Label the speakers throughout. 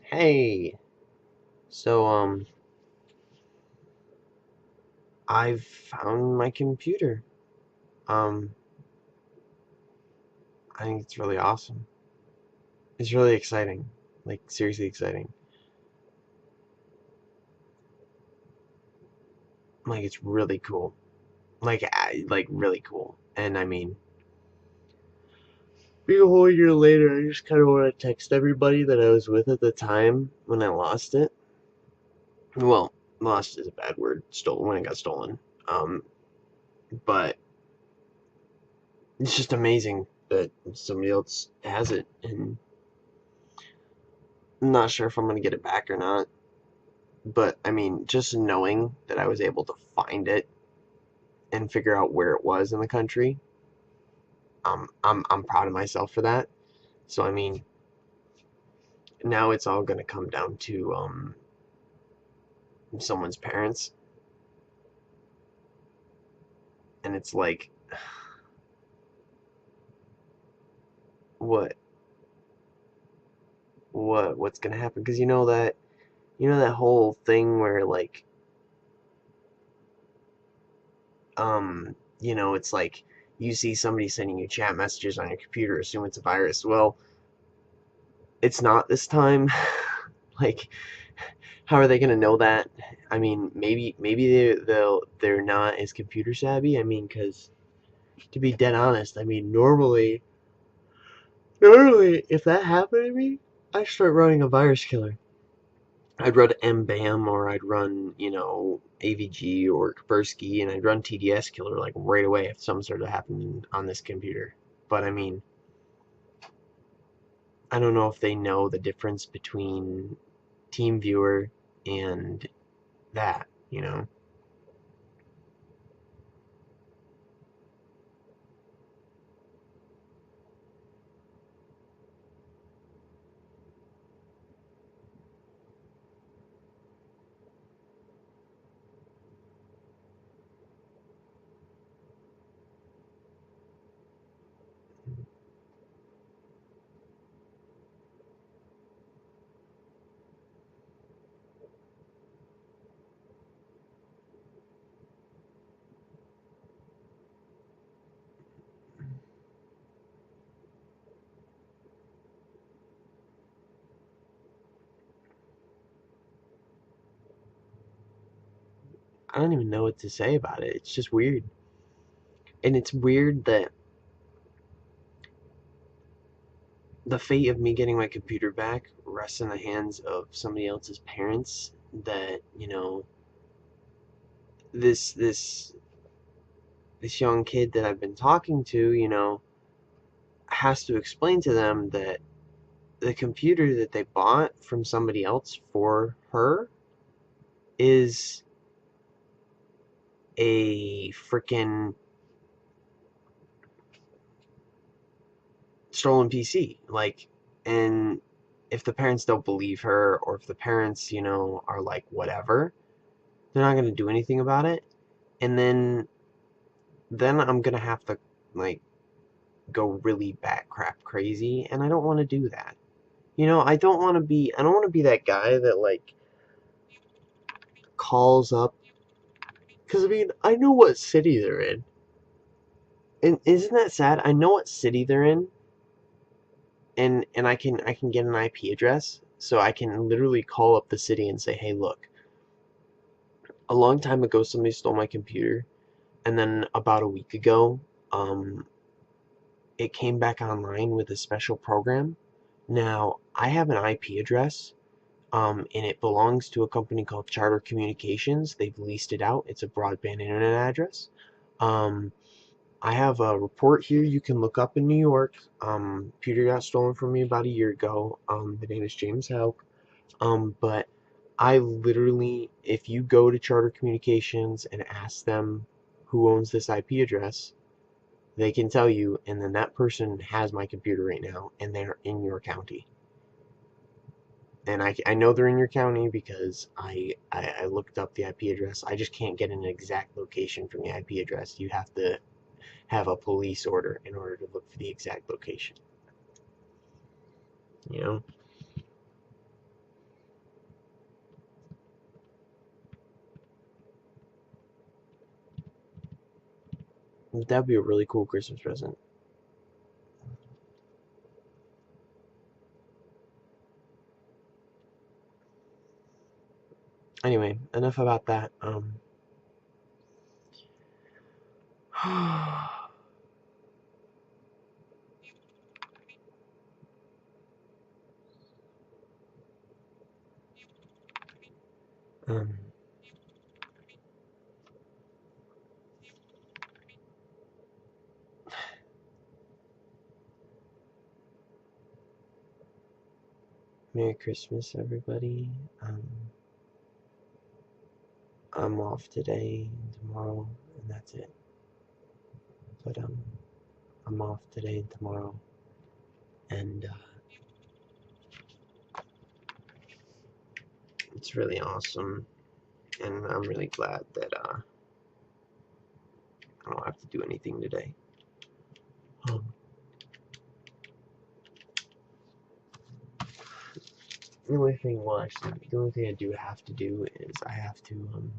Speaker 1: Hey, so I've found my computer. Um, I think it's really awesome. It's really exciting. Like seriously exciting. Like it's really cool. Like really cool. And I mean, being a whole year later, I just kind of want to text everybody that I was with at the time when I lost it. Well, lost is a bad word. Stolen when it got stolen. Um, but it's just amazing that somebody else has it, and I'm not sure if I'm gonna get it back or not. But I mean, just knowing that I was able to find it and figure out where it was in the country, I'm proud of myself for that. So I mean, now it's all gonna come down to someone's parents, and it's like, what what's gonna happen? Because you know that whole thing where like it's like you see somebody sending you chat messages on your computer, assume it's a virus. Well, it's not this time. Like, how are they gonna know that? I mean, maybe they're not as computer savvy. I mean, because to be dead honest, I mean, normally if that happened to me, I'd start running a virus killer. I'd run mbam, or I'd run AVG or Kaspersky, and I'd run TDS killer like right away if something started happening on this computer. But I mean, I don't know if they know the difference between TeamViewer and that. I don't even know what to say about it. It's just weird. And it's weird that the fate of me getting my computer back rests in the hands of somebody else's parents. That, this young kid that I've been talking to, has to explain to them that the computer that they bought from somebody else for her is a freaking stolen PC. Like, and if the parents don't believe her, or if the parents, are like, whatever, they're not going to do anything about it. And then I'm going to have to, like, go really bat crap crazy. And I don't want to do that. I don't want to be that guy that, like, calls up. Because, I mean, I know what city they're in. And isn't that sad? I know what city they're in, and I can get an IP address, so I can literally call up the city and say, "Hey, look, a long time ago somebody stole my computer, and then about a week ago, um, it came back online with a special program. Now I have an IP address, and it belongs to a company called Charter Communications. They've leased it out. It's a broadband internet address. Um, I have a report here you can look up in New York. Computer got stolen from me about a year ago. The name is James Houck. But I literally, if you go to Charter Communications and ask them who owns this IP address, they can tell you, and then that person has my computer right now, and they're in your county. And I know they're in your county because I looked up the IP address. I just can't get an exact location from the IP address. You have to have a police order in order to look for the exact location. You know? That'd be a really cool Christmas present. Anyway, enough about that. um, Merry Christmas, everybody. I'm off today and tomorrow, and that's it. But I'm off today and tomorrow, and it's really awesome. And I'm really glad that I don't have to do anything today. Um, the only thing, well, actually, the only thing I do have to do is I have to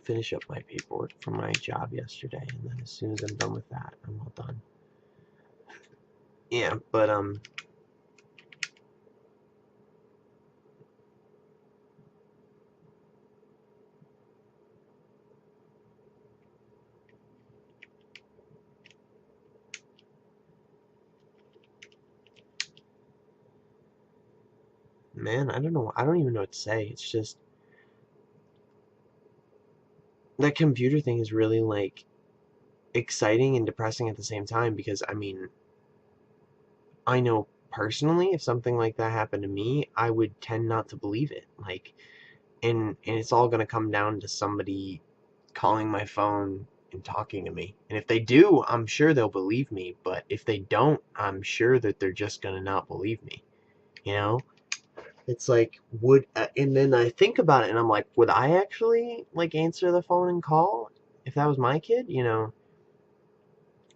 Speaker 1: finish up my paperwork for my job yesterday, and then as soon as I'm done with that, I'm all done. Yeah, but man, I don't know. I don't even know what to say. It's just that computer thing is really like exciting and depressing at the same time because I mean, I know personally if something like that happened to me, I would tend not to believe it. Like, and it's all gonna come down to somebody calling my phone and talking to me. And if they do, I'm sure they'll believe me. But if they don't, I'm sure that they're just gonna not believe me. You know? It's like, and then I think about it and I'm like, would I actually like answer the phone and call if that was my kid? You know?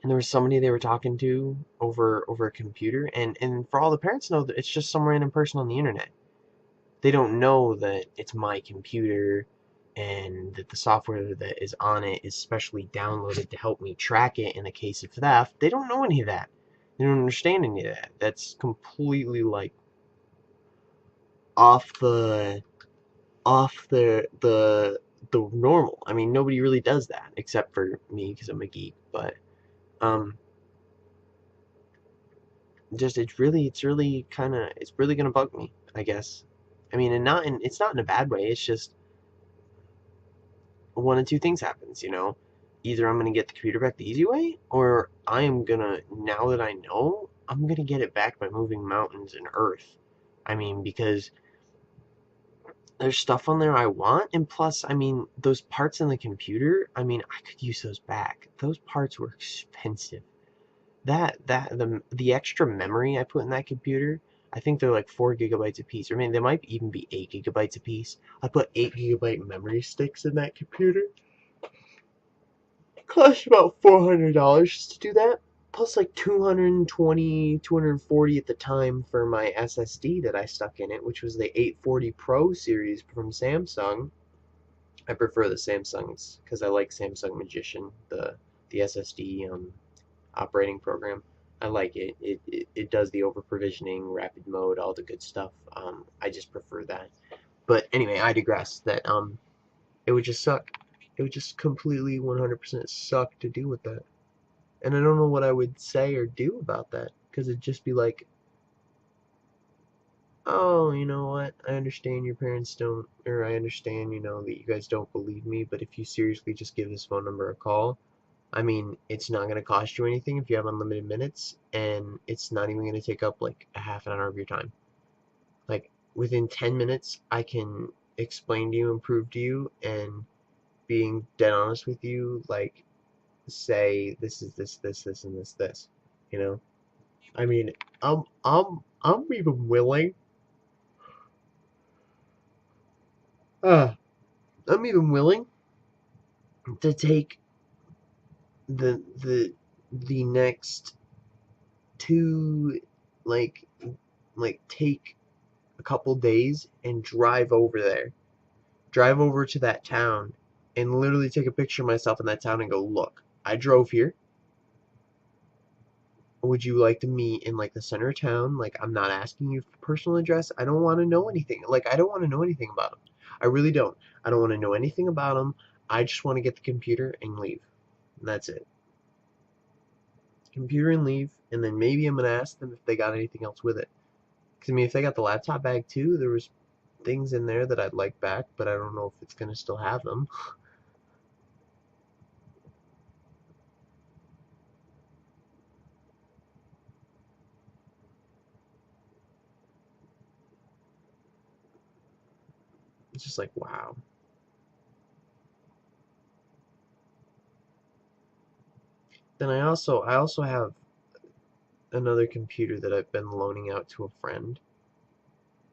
Speaker 1: And there was somebody they were talking to over a computer, and for all the parents know that it's just some random person on the internet. They don't know that it's my computer and that the software that is on it is specially downloaded to help me track it in a case of theft. They don't know any of that. They don't understand any of that. That's completely like off the off the normal. I mean, nobody really does that except for me because I'm a geek. But um, just it's really kind of it's really gonna bug me, I guess. I mean, and not in it's not in a bad way. It's just one of two things happens, you know. Either I'm gonna get the computer back the easy way, or I am gonna, now that I know, I'm gonna get it back by moving mountains and earth. I mean, because there's stuff on there I want, and plus, I mean, those parts in the computer, I mean, I could use those back. Those parts were expensive. The extra memory I put in that computer, I think they're like 4 gigabytes a piece, or maybe they might even be 8 gigabytes a piece. I put 8 gigabyte memory sticks in that computer. It cost about $400 just to do that. Plus like 220, 240 at the time for my SSD that I stuck in it, which was the 840 Pro series from Samsung. I prefer the Samsungs because I like Samsung Magician, the SSD operating program. I like it. It does the over provisioning, rapid mode, all the good stuff. I just prefer that. But anyway, I digress. That it would just suck. It would just completely 100% suck to deal with that. And I don't know what I would say or do about that because it'd just be like, oh, you know what? I understand your parents don't, or I understand, you know, that you guys don't believe me, but if you seriously just give this phone number a call, I mean, it's not going to cost you anything if you have unlimited minutes, and it's not even going to take up like a half an hour of your time. Like, within 10 minutes, I can explain to you and prove to you, and being dead honest with you, like, say, this is this, and this, you know? I mean, I'm even willing, uh, I'm even willing to take the, the, the next two, like, take a couple days and drive over there. Drive over to that town and literally take a picture of myself in that town and go, look. I drove here. Would you like to meet in like the center of town? Like, I'm not asking you for personal address. I don't want to know anything. Like, I don't want to know anything about him. I really don't. I don't want to know anything about him. I just want to get the computer and leave. And that's it. Computer and leave, and then maybe I'm gonna ask them if they got anything else with it. Because I mean, if they got the laptop bag too, there was things in there that I'd like back, but I don't know if it's gonna still have them. It's just like, wow. Then I also have another computer that I've been loaning out to a friend,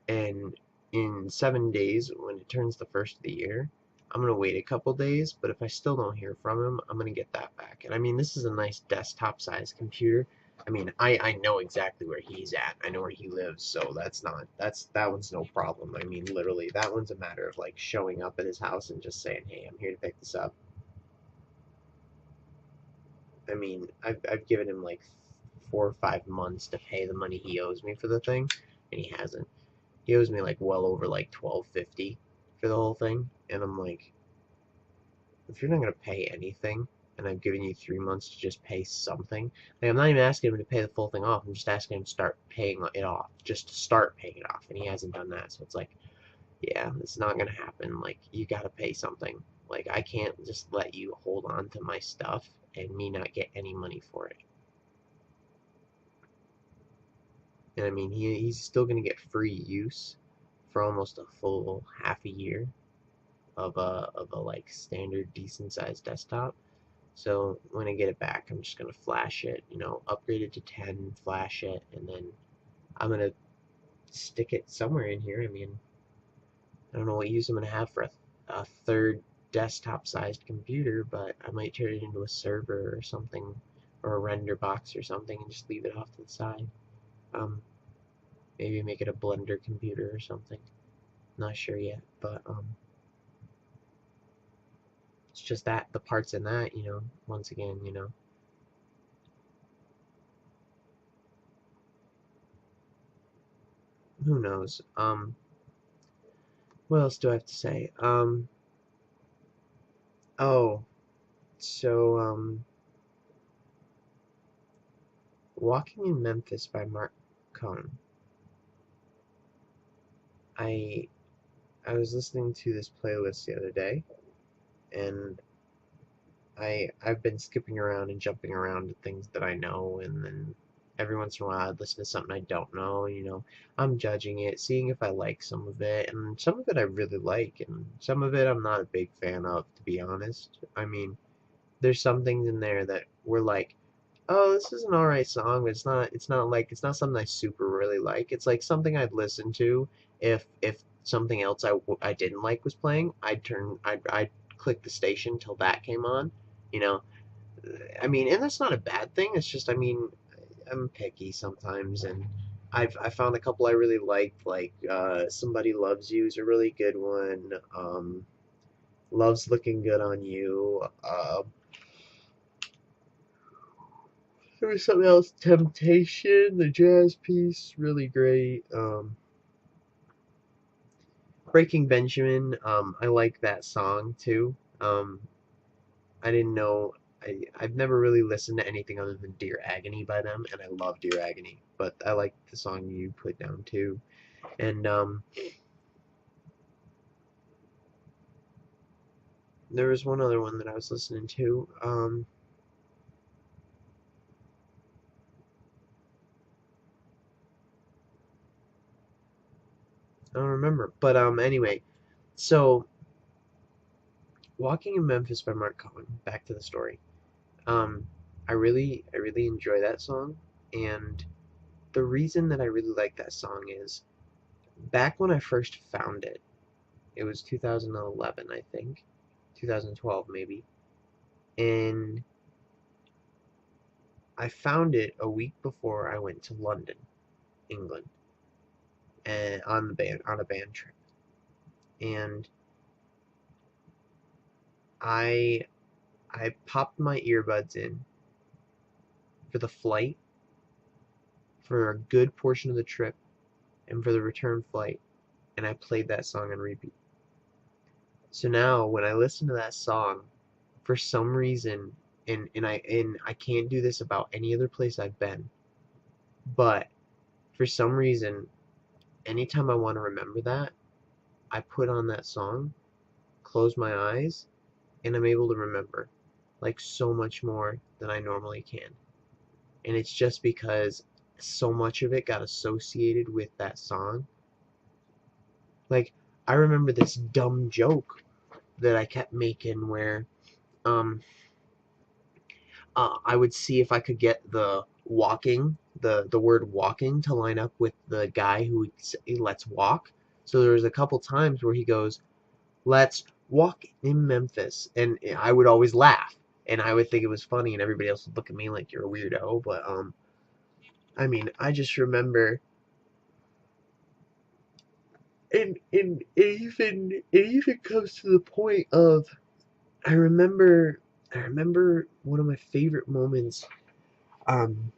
Speaker 1: and in 7 days, when it turns the first of the year, I'm gonna wait a couple days, but if I still don't hear from him, I'm gonna get that back. And I mean, this is a nice desktop sized computer. I mean, I know exactly where he's at. I know where he lives, so that one's no problem. I mean, literally, that one's a matter of like showing up at his house and just saying, "Hey, I'm here to pick this up." I mean, I've given him like 4 or 5 months to pay the money he owes me for the thing, and he hasn't. He owes me like well over like 12.50 for the whole thing, and I'm like, if you're not gonna pay anything, and I've given you 3 months to just pay something, like I'm not even asking him to pay the full thing off. I'm just asking him to start paying it off, just to start paying it off, and he hasn't done that. So it's like, yeah, it's not gonna happen. Like you gotta pay something. Like I can't just let you hold on to my stuff and me not get any money for it. And I mean, he's still gonna get free use for almost a full half a year of a like standard decent sized desktop. So when I get it back, I'm just gonna flash it, upgrade it to 10, flash it, and then I'm gonna stick it somewhere in here. I mean, I don't know what use I'm gonna have for a third desktop sized computer, but I might turn it into a server or something, or a render box or something, and just leave it off to the side. Um, Maybe make it a Blender computer or something. Not sure yet, but it's just that the parts in that, once again, who knows? What else do I have to say? Oh, so Walking in Memphis by Mark Cohn. I I was listening to this playlist the other day, and I've been skipping around and jumping around to things that I know, and then every once in a while I'd listen to something I don't know. I'm judging it, seeing if I like some of it, and some of it I really like, and some of it I'm not a big fan of, to be honest. I mean, there's some things in there that were like, oh, this is an alright song, but it's not something I super really like. It's like something I'd listen to if something else I didn't like was playing. I'd click the station till that came on. You know, I mean, and that's not a bad thing. It's just, I mean, I'm picky sometimes, and I found a couple I really liked, like "Somebody Loves You" is a really good one. "Love's Looking Good on You." There was something else, "Temptation," the jazz piece, really great. "Breaking Benjamin," I like that song too. I didn't know, I've never really listened to anything other than "Dear Agony" by them, and I love "Dear Agony," but I like the song you put down too. And there was one other one that I was listening to. I don't remember, but anyway, so "Walking in Memphis" by Mark Cohen. Back to the story. Um, I really enjoy that song, and the reason that I really like that song is back when I first found it. It was 2011, I think, 2012 maybe, and I found it a week before I went to London, England, and on a band trip, and I I popped my earbuds in for the flight, for a good portion of the trip, and for the return flight, and I played that song on repeat. So now when I listen to that song, for some reason, and I can't do this about any other place I've been, but for some reason, anytime I want to remember that, I put on that song, close my eyes, and I'm able to remember, like, so much more than I normally can. And it's just because so much of it got associated with that song. Like, I remember this dumb joke that I kept making where um I would see if I could get the walking, the word walking to line up with the guy who would say, let's walk. So there was a couple times where he goes, let's walk in Memphis. And I would always laugh. And I would think it was funny, and everybody else would look at me like you're a weirdo. But I mean, I just remember, and it even comes to the point of I remember one of my favorite moments um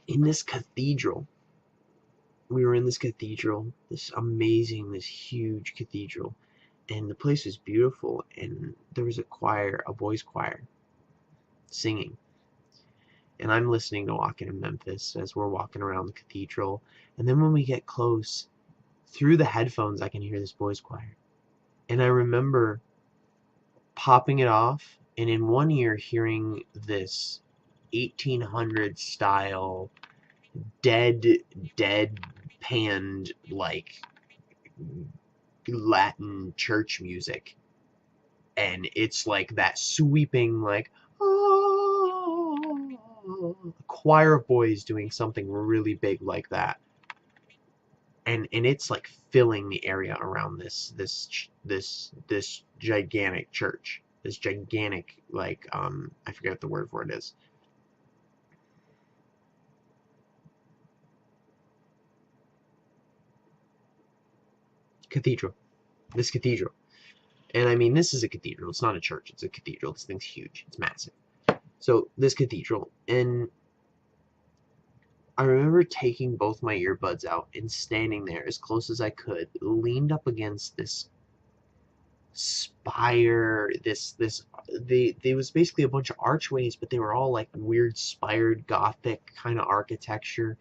Speaker 1: in this cathedral. We were in this cathedral, this amazing, this huge cathedral, and the place was beautiful, and there was a choir, a boys choir, singing. And I'm listening to Walking in Memphis as we're walking around the cathedral, and then when we get close, through the headphones I can hear this boys choir. And I remember popping it off, and in one ear hearing this 1800 style deadpanned like Latin church music, and it's like that sweeping like a choir of boys doing something really big like that, and it's like filling the area around this gigantic church, this gigantic like I forget what the word for it is. Cathedral. This cathedral. And I mean, this is a cathedral. It's not a church. It's a cathedral. This thing's huge. It's massive. So this cathedral, and I remember taking both my earbuds out and standing there as close as I could, leaned up against this spire, there was basically a bunch of archways, but they were all like weird spired Gothic kind of architecture.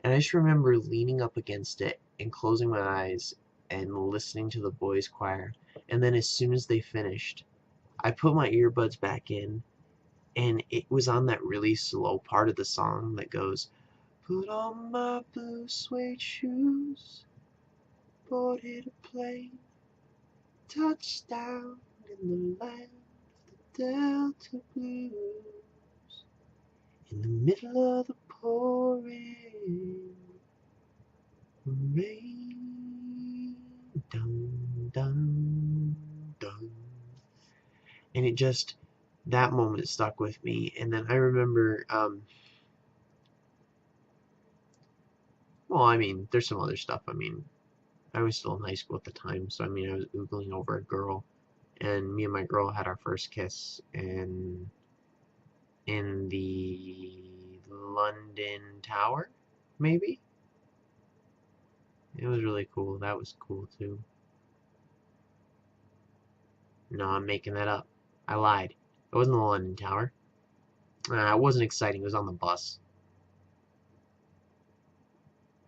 Speaker 1: And I just remember leaning up against it and closing my eyes and listening to the boys' choir. And then as soon as they finished, I put my earbuds back in, and it was on that really slow part of the song that goes, put on my blue suede shoes, boarded a plane, touchdown in the land of the Delta Blues, in the middle of the pouring rain, dun dun dun. And it just, that moment stuck with me. And then I remember, well, I mean, there's some other stuff. I mean, I was still in high school at the time, so I mean, I was oogling over a girl, and me and my girl had our first kiss in the London Tower, maybe? It was really cool. That was cool too. No, I'm making that up. I lied. It wasn't the London Tower. It wasn't exciting. It was on the bus.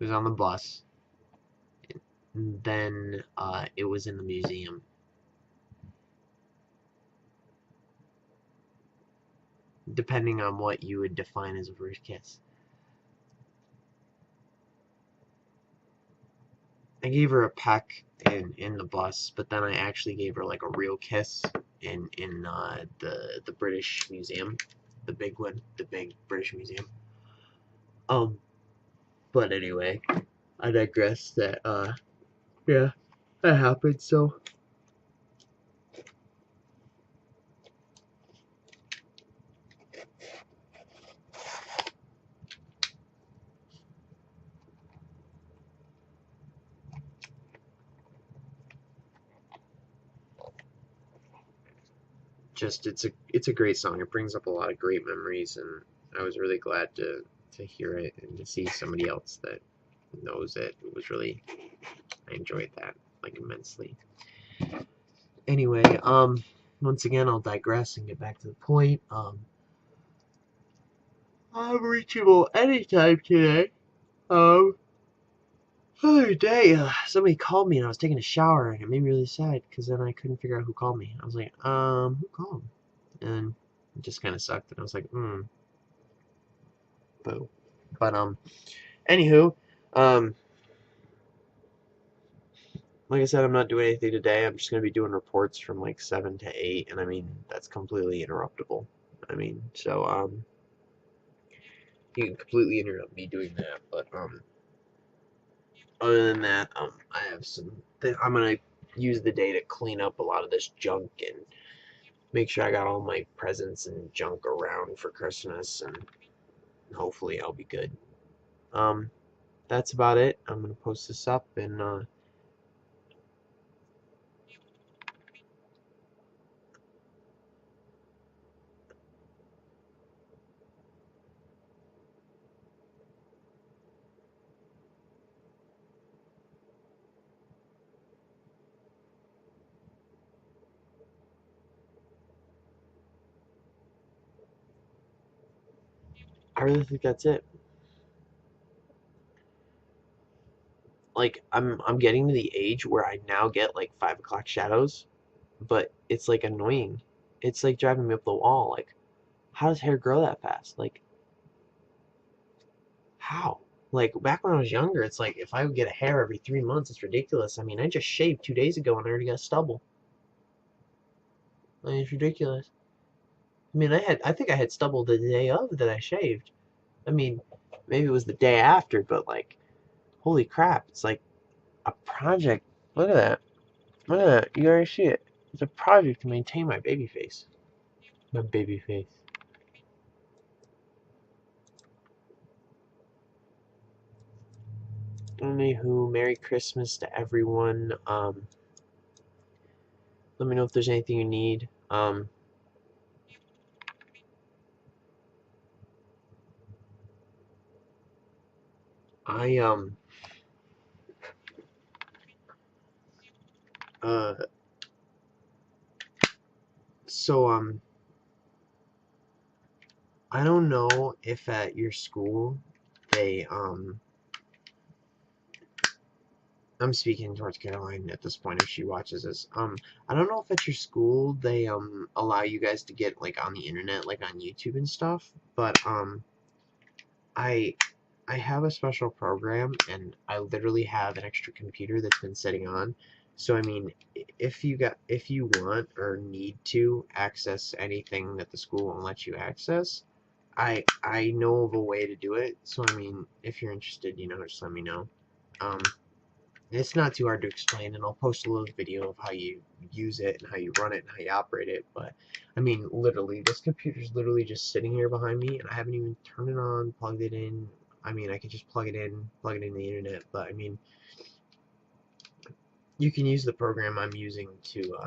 Speaker 1: It was on the bus. And then it was in the museum. Depending on what you would define as a first kiss. I gave her a peck in the bus, but then I actually gave her like a real kiss in the British Museum, the big one, the big British Museum. But anyway, I digress. That yeah, that happened. So just it's a great song. It brings up a lot of great memories, and I was really glad to hear it and to see somebody else that knows it. It was really, I enjoyed that like immensely. Anyway, once again, I'll digress and get back to the point. I'm reachable anytime today. Um, other day, somebody called me and I was taking a shower and it made me really sad because then I couldn't figure out who called me. I was like, who called? And it just kind of sucked. And I was like, boo. But anywho, um, like I said, I'm not doing anything today. I'm just gonna be doing reports from like 7 to 8, and I mean that's completely interruptible. I mean, so you can completely interrupt me doing that. But other than that, I have I'm gonna use the day to clean up a lot of this junk and make sure I got all my presents and junk around for Christmas, and hopefully I'll be good. Um, that's about it. I'm gonna post this up, and I really think that's it. Like I'm getting to the age where I now get like 5 o'clock shadows, but it's like annoying. It's like driving me up the wall. Like, how does hair grow that fast? Like, how? Like back when I was younger, it's like if I would get a hair every 3 months, it's ridiculous. I mean, I just shaved 2 days ago and I already got stubble. I mean, it's ridiculous. I mean, I think I had stubble the day of that I shaved. I mean, maybe it was the day after, but like, holy crap! It's like a project. Look at that. Look at that. You already see it. It's a project to maintain my baby face. My baby face. Anywho, Merry Christmas to everyone. Let me know if there's anything you need. I uh so I don't know if at your school they I'm speaking towards Caroline at this point if she watches this. I don't know if at your school they allow you guys to get like on the internet, like on YouTube and stuff, but I I have a special program and I literally have an extra computer that's been sitting on. So I mean, if you want or need to access anything that the school won't let you access, I know of a way to do it. So I mean, if you're interested, just let me know. Um, it's not too hard to explain, and I'll post a little video of how you use it and how you run it and how you operate it. But I mean, literally, this computer's literally just sitting here behind me, and I haven't even turned it on, plugged it in. I mean, I could just plug it in the internet. But I mean, you can use the program I'm using to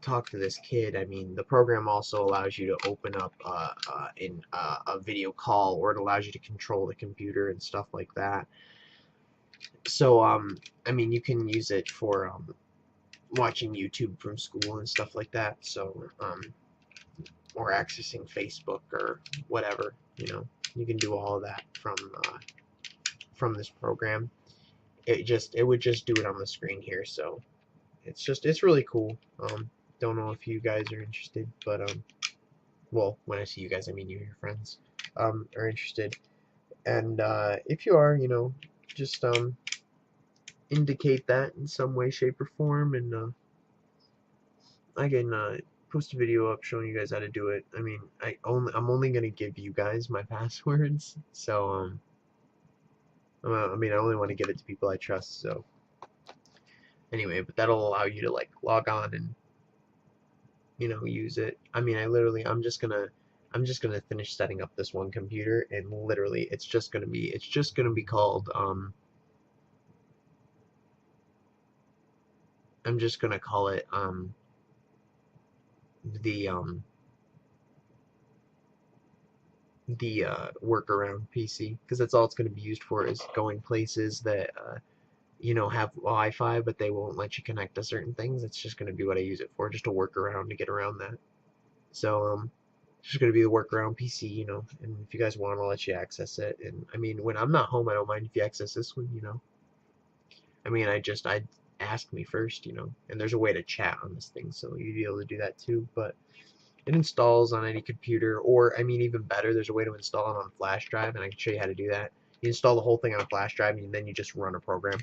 Speaker 1: talk to this kid. I mean, the program also allows you to open up in a video call, or it allows you to control the computer and stuff like that. So I mean, you can use it for watching YouTube from school and stuff like that. So, or accessing Facebook or whatever, you can do all of that from this program. It would just do it on the screen here. So it's really cool. Don't know if you guys are interested, but well, when I see you guys, I mean you, your friends, are interested. And if you are, just indicate that in some way, shape, or form, and I can post a video up showing you guys how to do it. I mean, I'm only gonna give you guys my passwords, so I mean, I only want to give it to people I trust. So anyway, but that'll allow you to like log on and use it. I mean, I'm just gonna finish setting up this one computer, and literally, it's just gonna be called I'm just gonna call it the workaround PC, because that's all it's going to be used for, is going places that have Wi-Fi, but they won't let you connect to certain things. That's just going to be what I use it for, just a workaround to get around that. So it's just going to be the workaround PC. And if you guys want, I'll let you access it. And I mean, when I'm not home, I don't mind if you access this one. I mean, I'd ask me first. And there's a way to chat on this thing, so you'd be able to do that too. But it installs on any computer, or I mean, even better, there's a way to install it on a flash drive, and I can show you how to do that. You install the whole thing on a flash drive, and then you just run a program.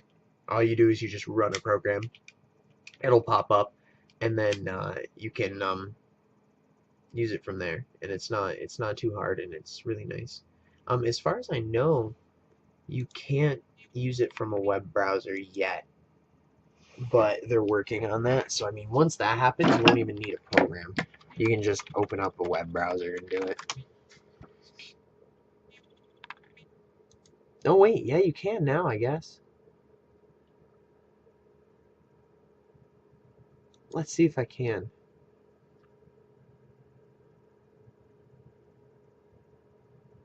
Speaker 1: All you do is you just run a program. It'll pop up, and then you can use it from there, and it's not too hard, and it's really nice. As far as I know, you can't use it from a web browser yet, but they're working on that. So I mean, once that happens, you won't even need a program. You can just open up a web browser and do it. Oh wait, yeah, you can now, I guess. Let's see if I can.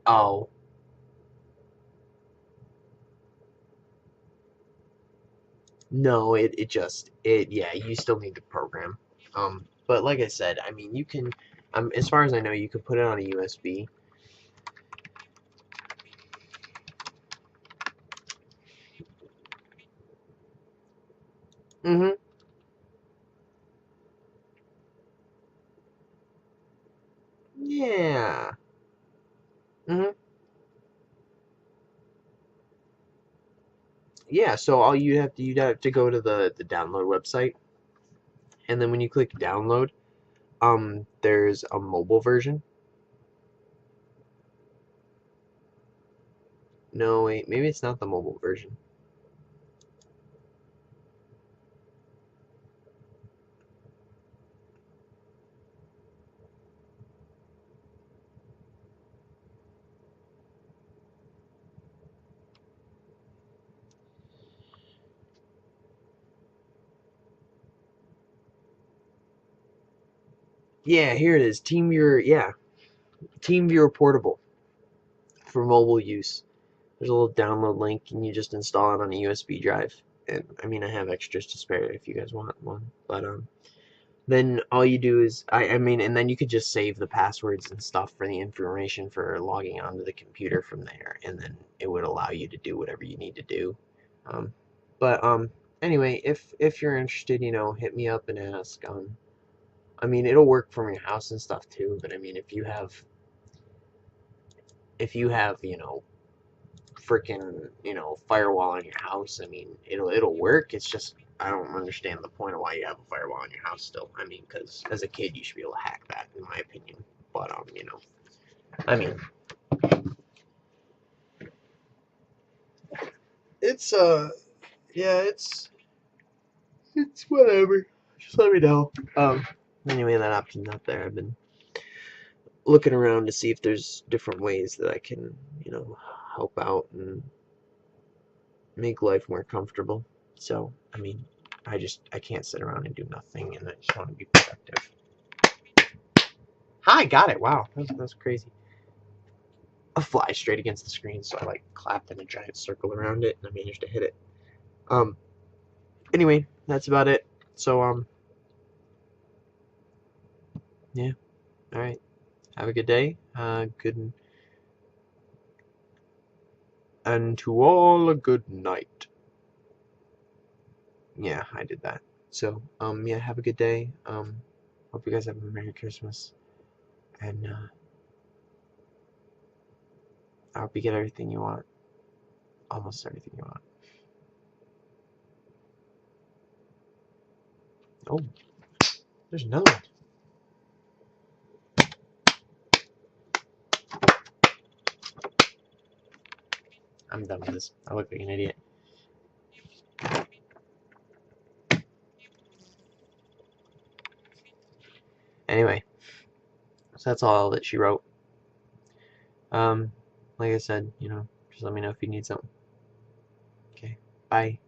Speaker 1: Oh. No, yeah, you still need the program. But like I said, I mean, you can, as far as I know, you can put it on a USB. Mm-hmm. Yeah. Mm-hmm. Yeah, so all you'd have to go to the download website, and then when you click download, there's a mobile version. No, wait, maybe it's not the mobile version. Yeah, here it is. TeamViewer, yeah. TeamViewer Portable for mobile use. There's a little download link, and you just install it on a USB drive. And I mean, I have extras to spare if you guys want one. But then all you do is, I mean, and then you could just save the passwords and stuff for the information for logging onto the computer from there, and then it would allow you to do whatever you need to do. Um, but anyway, if you're interested, hit me up and ask. I mean, it'll work from your house and stuff too. But I mean, if you have freaking firewall on your house, I mean, it'll work. It's just I don't understand the point of why you have a firewall on your house still. I mean, because as a kid you should be able to hack that, in my opinion. But I mean, it's yeah, it's whatever. Just let me know. Anyway, that option's not there. I've been looking around to see if there's different ways that I can help out and make life more comfortable. So, I mean, I can't sit around and do nothing, and I just want to be productive. Hi, got it. Wow, that's crazy. I fly straight against the screen, so I like clapped in a giant circle around it, and I managed to hit it. Um. Anyway, that's about it. So, yeah. All right. Have a good day. Good, and to all a good night. Yeah, I did that. So, yeah. Have a good day. Hope you guys have a Merry Christmas, and I hope you get everything you want. Almost everything you want. Oh, there's another one. I'm done with this. I look like an idiot. Anyway, so that's all that she wrote. Like I said, just let me know if you need something. Okay, bye.